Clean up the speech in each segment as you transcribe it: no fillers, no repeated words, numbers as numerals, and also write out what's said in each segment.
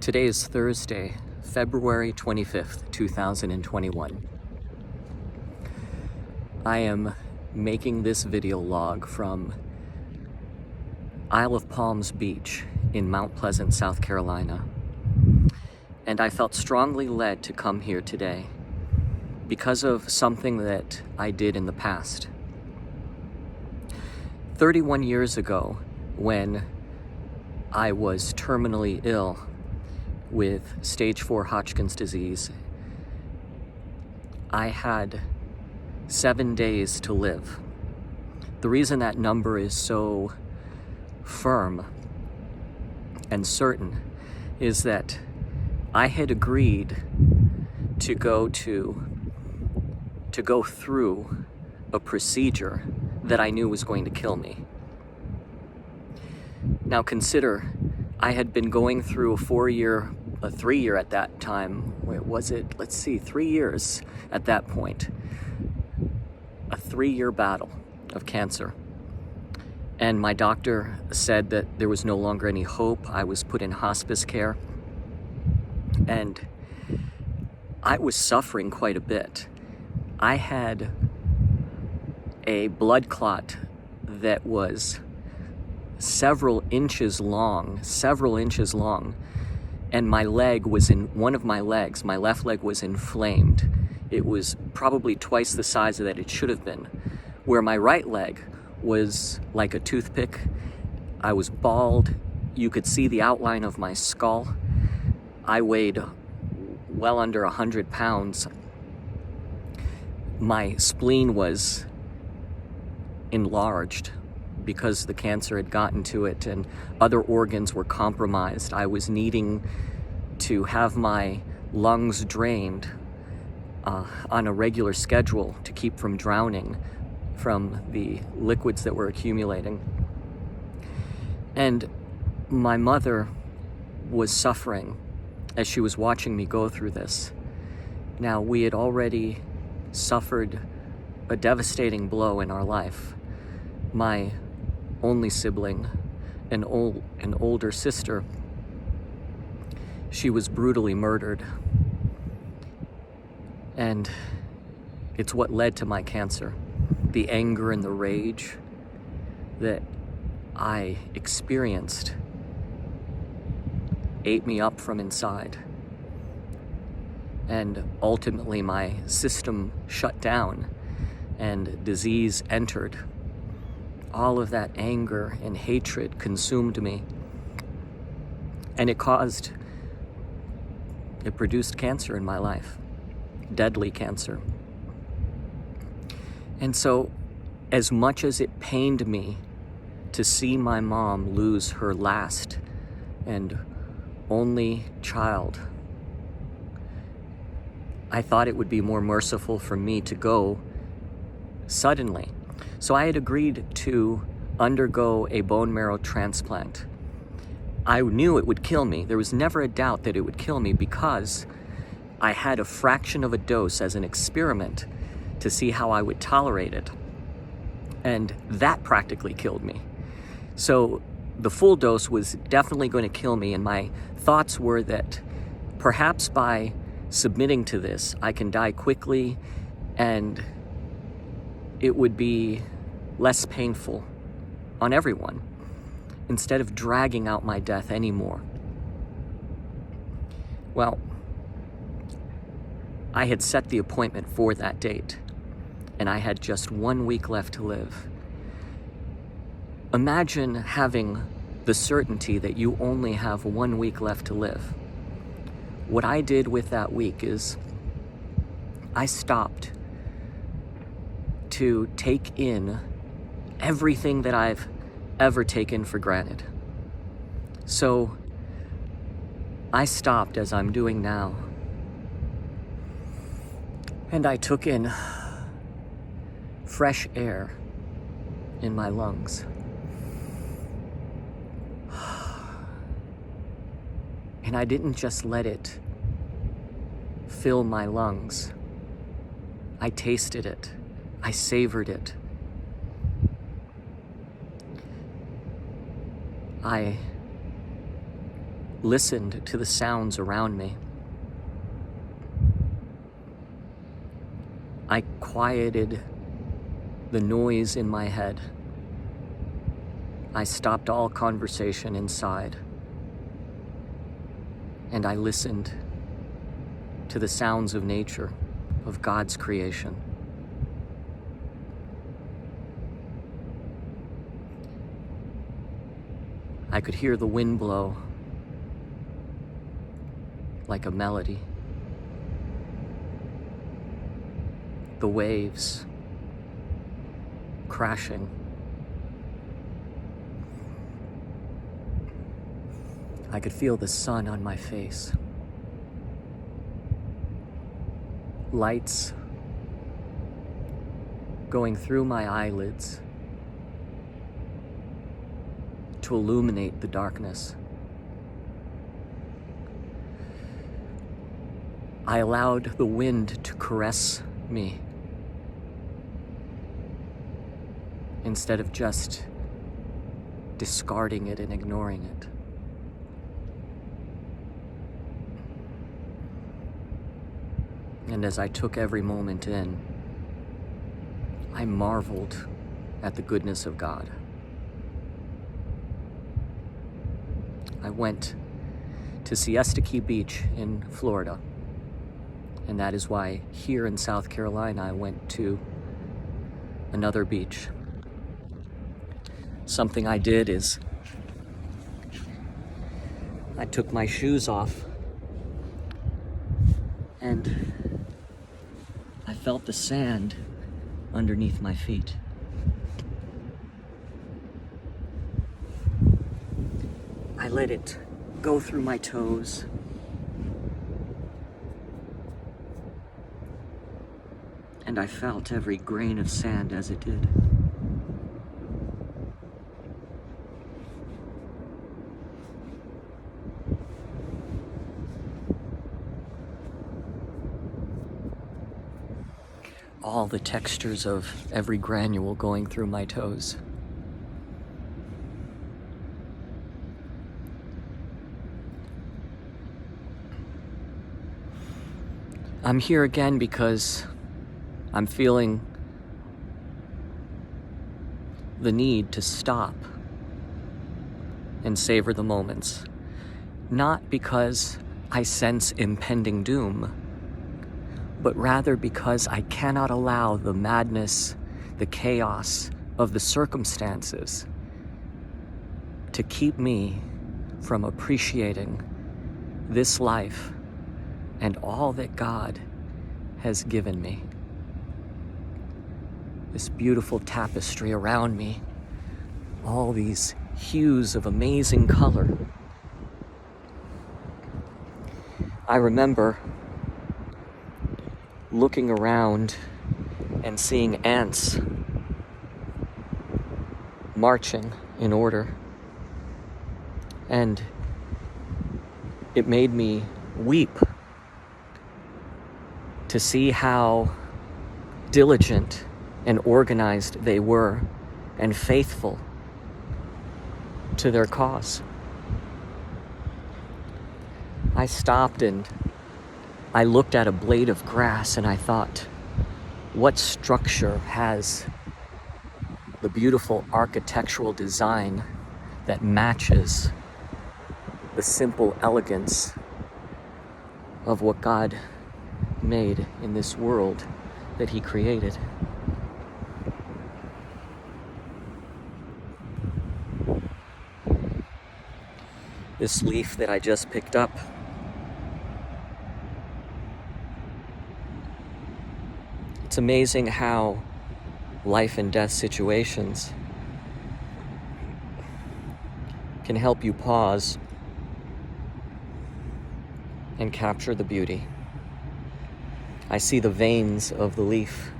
Today is Thursday, February 25th, 2021. I am making this video log from Isle of Palms Beach in Mount Pleasant, South Carolina. And I felt strongly led to come here today because of something that I did in the past. 31 years ago, when I was terminally ill with stage 4 Hodgkin's disease, I had 7 days to live. The reason that number is so firm and certain is that I had agreed to go through a procedure that I knew was going to kill me. Now consider, I had been going through a 3-year at that time, 3 years at that point, a 3-year battle of cancer. And my doctor said that there was no longer any hope. I was put in hospice care, and I was suffering quite a bit. I had a blood clot that was several inches long, and my left leg was inflamed. It was probably twice the size that it should have been, where my right leg was like a toothpick. I was bald. You could see the outline of my skull. I weighed well under 100 pounds. My spleen was enlarged because the cancer had gotten to it and other organs were compromised. I was needing to have my lungs drained on a regular schedule to keep from drowning from the liquids that were accumulating. And my mother was suffering as she was watching me go through this. Now, we had already suffered a devastating blow in our life. My only sibling, an older sister, she was brutally murdered. And it's what led to my cancer. The anger and the rage that I experienced ate me up from inside. And ultimately my system shut down and disease entered. All of that anger and hatred consumed me. And it produced cancer in my life. Deadly cancer. And so, as much as it pained me to see my mom lose her last and only child, I thought it would be more merciful for me to go suddenly. So I had agreed to undergo a bone marrow transplant. I knew it would kill me. There was never a doubt that it would kill me because I had a fraction of a dose as an experiment to see how I would tolerate it. And that practically killed me. So the full dose was definitely going to kill me, and my thoughts were that perhaps by submitting to this, I can die quickly and it would be less painful on everyone instead of dragging out my death anymore. Well, I had set the appointment for that date, and I had just 1 week left to live. Imagine having the certainty that you only have 1 week left to live. What I did with that week is I stopped to take in everything that I've ever taken for granted. So I stopped, as I'm doing now, and I took in fresh air in my lungs. And I didn't just let it fill my lungs. I tasted it. I savored it. I listened to the sounds around me. I quieted the noise in my head. I stopped all conversation inside, and I listened to the sounds of nature, of God's creation. I could hear the wind blow like a melody. The waves crashing. I could feel the sun on my face. Lights going through my eyelids to illuminate the darkness. I allowed the wind to caress me instead of just discarding it and ignoring it. And as I took every moment in, I marveled at the goodness of God. I went to Siesta Key Beach in Florida, and that is why here in South Carolina I went to another beach. Something I did is I took my shoes off and I felt the sand underneath my feet. I let it go through my toes. And I felt every grain of sand as it did. All the textures of every granule going through my toes. I'm here again because I'm feeling the need to stop and savor the moments. Not because I sense impending doom, but rather because I cannot allow the madness, the chaos of the circumstances to keep me from appreciating this life and all that God has given me. This beautiful tapestry around me, all these hues of amazing color. I remember looking around and seeing ants marching in order, and it made me weep to see how diligent and organized they were and faithful to their cause. I stopped and I looked at a blade of grass and I thought, what structure has the beautiful architectural design that matches the simple elegance of what God made in this world that He created? This leaf that I just picked up, it's amazing how life and death situations can help you pause and capture the beauty. I see the veins of the leaf.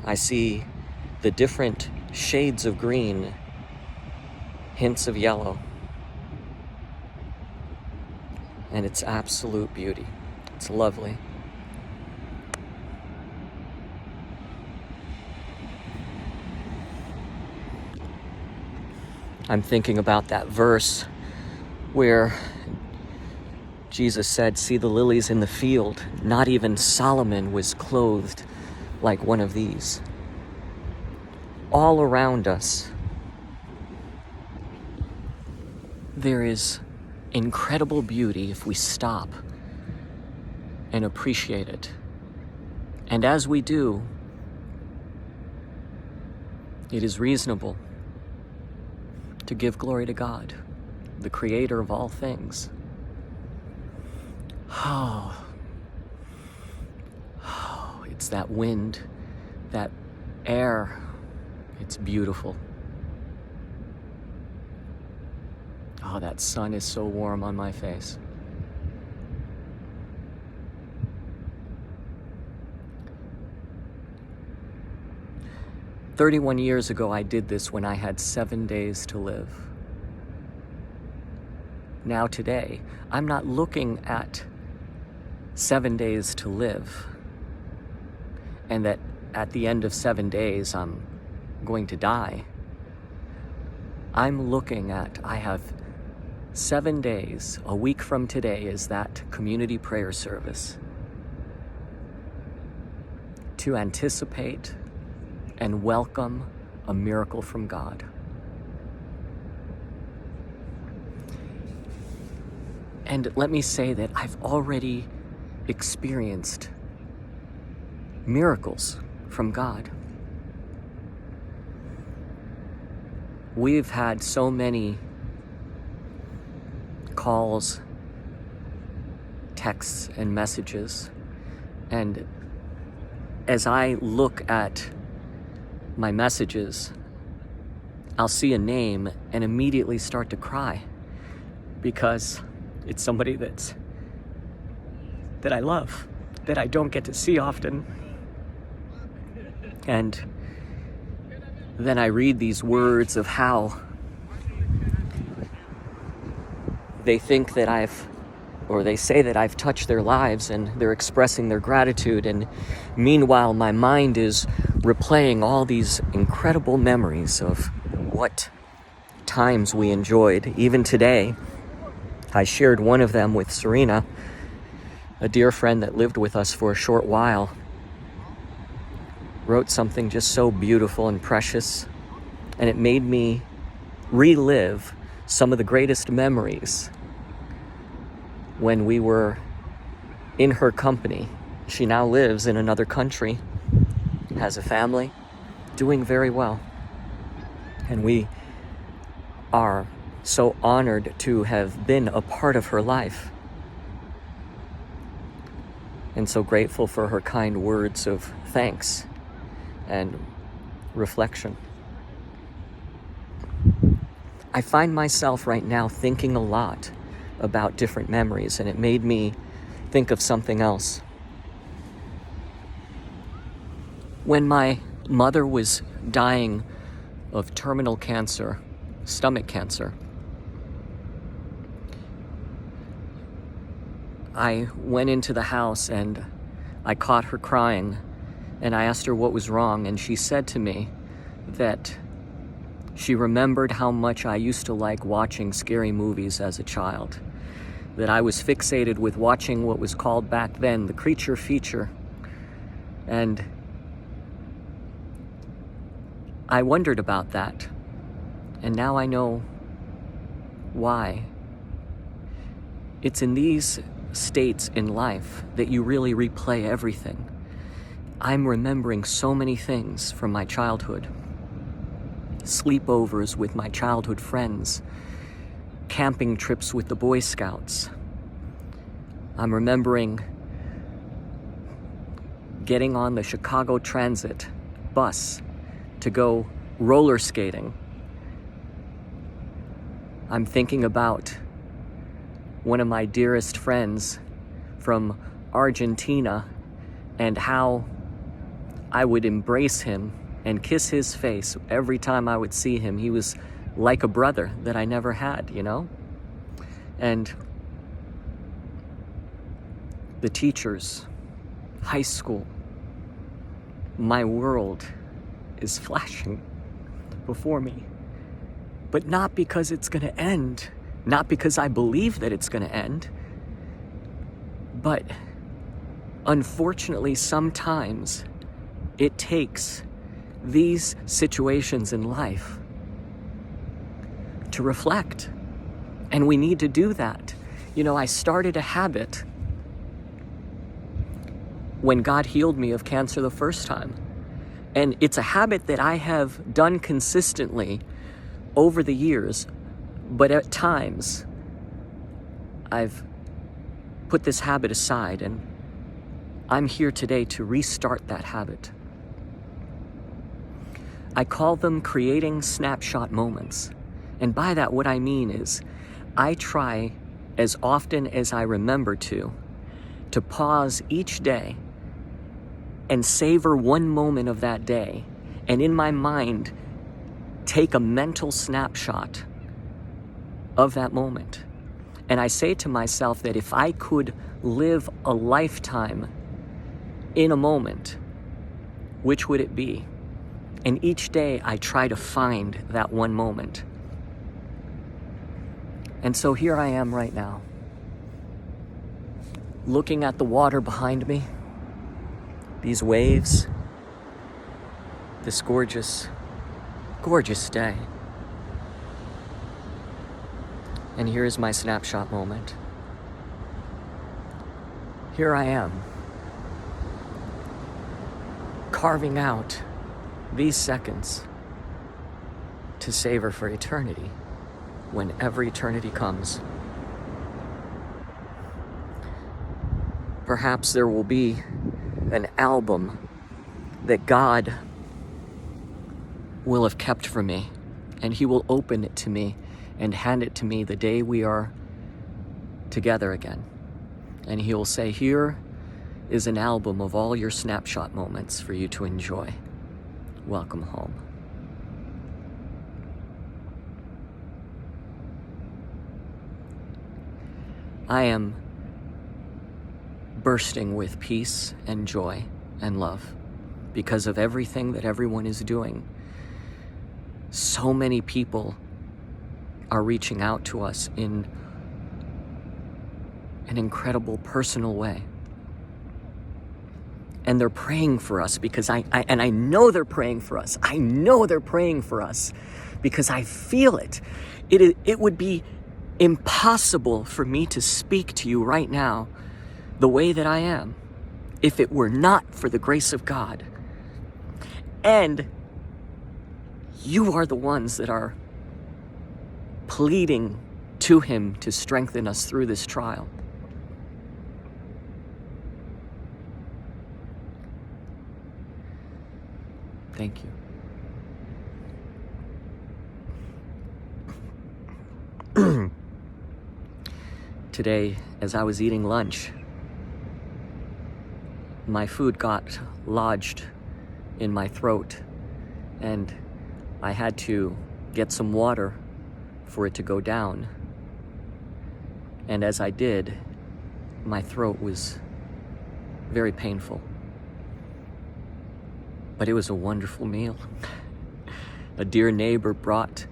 I see the different shades of green, hints of yellow, and it's absolute beauty. It's lovely. I'm thinking about that verse where Jesus said, "See the lilies in the field. Not even Solomon was clothed like one of these." All around us, there is incredible beauty if we stop and appreciate it. And as we do, it is reasonable to give glory to God, the creator of all things. It's that wind, that air. It's beautiful. Oh, that sun is so warm on my face. "31 years ago, I did this when I had 7 days to live. Now today, I'm not looking at 7 days to live, and that at the end of 7 days, I'm going to die. I'm looking at, I have 7 days, a week from today is that community prayer service, to anticipate and welcome a miracle from God. And let me say that I've already experienced miracles from God. We've had so many calls, texts, and messages, and as I look at my messages, I'll see a name and immediately start to cry because it's somebody that I love, that I don't get to see often. And then I read these words of how they think that they say that I've touched their lives, and they're expressing their gratitude. And meanwhile, my mind is replaying all these incredible memories of what times we enjoyed. Even today, I shared one of them with Serena, a dear friend that lived with us for a short while. Wrote something just so beautiful and precious, and it made me relive some of the greatest memories when we were in her company. She now lives in another country, has a family, doing very well. And we are so honored to have been a part of her life, and so grateful for her kind words of thanks and reflection. I find myself right now thinking a lot about different memories, and it made me think of something else. When my mother was dying of terminal cancer, stomach cancer, I went into the house and I caught her crying, and I asked her what was wrong, and she said to me that she remembered how much I used to like watching scary movies as a child, that I was fixated with watching what was called back then the creature feature. And I wondered about that, and now I know why. It's in these states in life that you really replay everything. I'm remembering so many things from my childhood. Sleepovers with my childhood friends, camping trips with the Boy Scouts. I'm remembering getting on the Chicago Transit bus to go roller skating. I'm thinking about one of my dearest friends from Argentina and how I would embrace him and kiss his face every time I would see him. He was like a brother that I never had, you know? And the teachers, high school, my world is flashing before me. but not because it's going to end, not because I believe that it's going to end, but unfortunately, sometimes it takes these situations in life to reflect, and we need to do that. You know, I started a habit when God healed me of cancer the first time. And it's a habit that I have done consistently over the years, but at times I've put this habit aside, and I'm here today to restart that habit. I call them creating snapshot moments. And by that, what I mean is I try as often as I remember to pause each day and savor one moment of that day, and in my mind, take a mental snapshot of that moment. And I say to myself that if I could live a lifetime in a moment, which would it be? And each day I try to find that one moment. And so here I am right now, looking at the water behind me, these waves, this gorgeous, gorgeous day. And here's my snapshot moment. Here I am, carving out these seconds to savor for eternity, whenever eternity comes. Perhaps there will be an album that God will have kept for me, and He will open it to me and hand it to me the day we are together again. And He will say, here is an album of all your snapshot moments for you to enjoy. Welcome home. I am bursting with peace and joy and love because of everything that everyone is doing. So many people are reaching out to us in an incredible personal way. And they're praying for us because I know they're praying for us. I know they're praying for us because I feel it. It would be impossible for me to speak to you right now the way that I am if it were not for the grace of God. And you are the ones that are pleading to Him to strengthen us through this trial. Thank you. Today, as I was eating lunch, my food got lodged in my throat, and I had to get some water for it to go down. And as I did, my throat was very painful. But it was a wonderful meal. A dear neighbor brought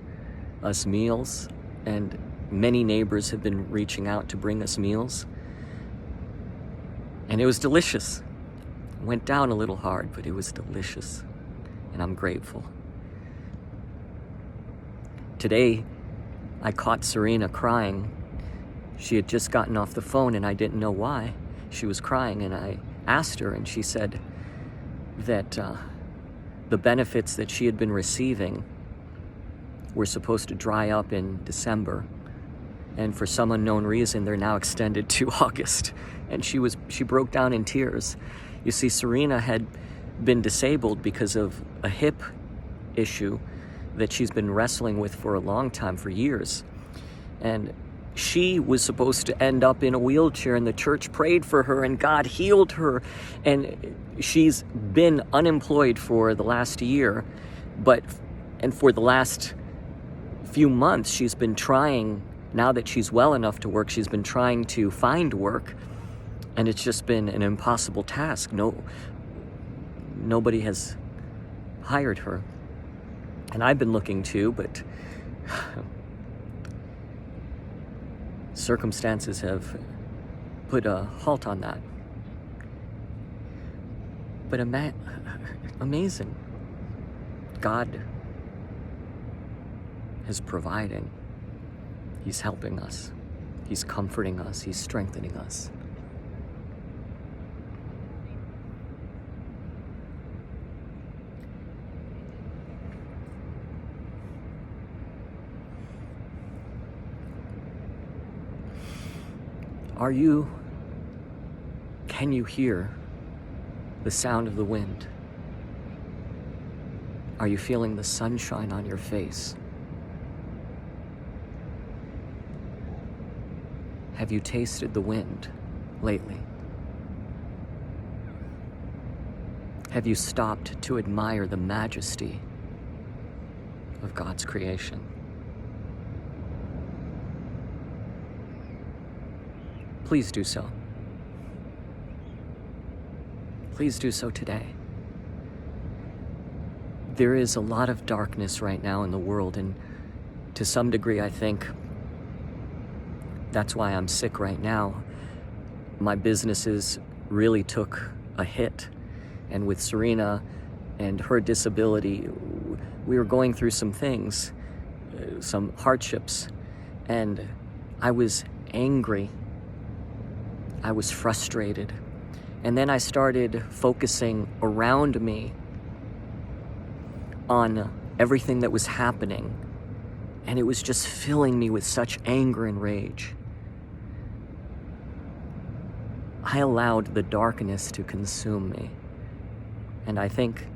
us meals, and many neighbors have been reaching out to bring us meals. And it was delicious. Went down a little hard, but it was delicious. And I'm grateful. Today, I caught Serena crying. She had just gotten off the phone and I didn't know why she was crying. And I asked her, and she said that the benefits that she had been receiving were supposed to dry up in December. And for some unknown reason, they're now extended to August. And she broke down in tears. You see, Serena had been disabled because of a hip issue that she's been wrestling with for a long time, for years. And she was supposed to end up in a wheelchair, and the church prayed for her, and God healed her. And she's been unemployed for the last year, and for the last few months, she's been trying, now that she's well enough to work, she's been trying to find work, and it's just been an impossible task. Nobody has hired her. And I've been looking too, but Circumstances have put a halt on that. But amazing. God is providing. He's helping us. He's comforting us. He's strengthening us. Can you hear the sound of the wind? Are you feeling the sunshine on your face? Have you tasted the wind lately? Have you stopped to admire the majesty of God's creation? Please do so. Please do so today. There is a lot of darkness right now in the world, and to some degree, I think that's why I'm sick right now. My businesses really took a hit, and with Serena and her disability, we were going through some things, some hardships, and I was angry. I was frustrated. And then I started focusing around me on everything that was happening, and it was just filling me with such anger and rage. I allowed the darkness to consume me, and I think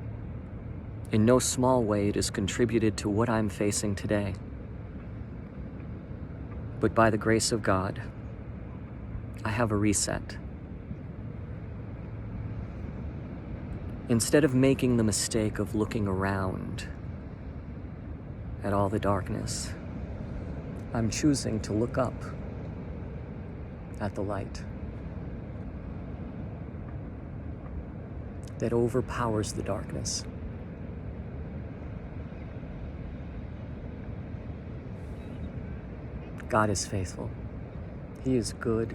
in no small way it has contributed to what I'm facing today. But by the grace of God, I have a reset. Instead of making the mistake of looking around at all the darkness, I'm choosing to look up at the light that overpowers the darkness. God is faithful. He is good.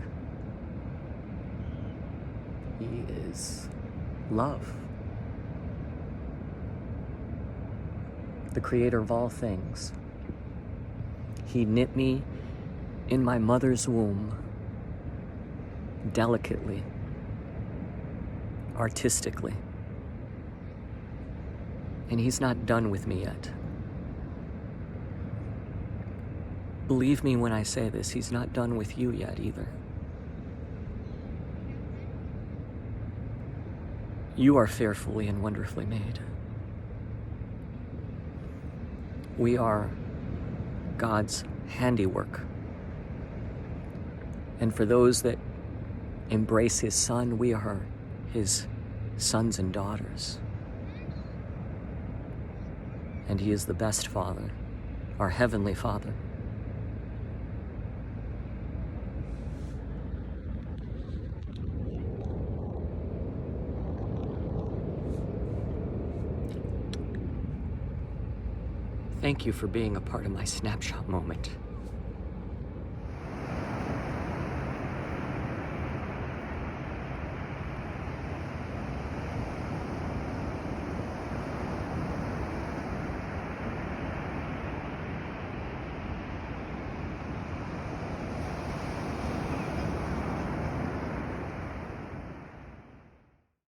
He is love. The creator of all things. He knit me in my mother's womb delicately, artistically. And he's not done with me yet. Believe me when I say this, he's not done with you yet either. You are fearfully and wonderfully made. We are God's handiwork. And for those that embrace his Son, we are his sons and daughters. And he is the best Father, our Heavenly Father. Thank you for being a part of my Snapshot Moment.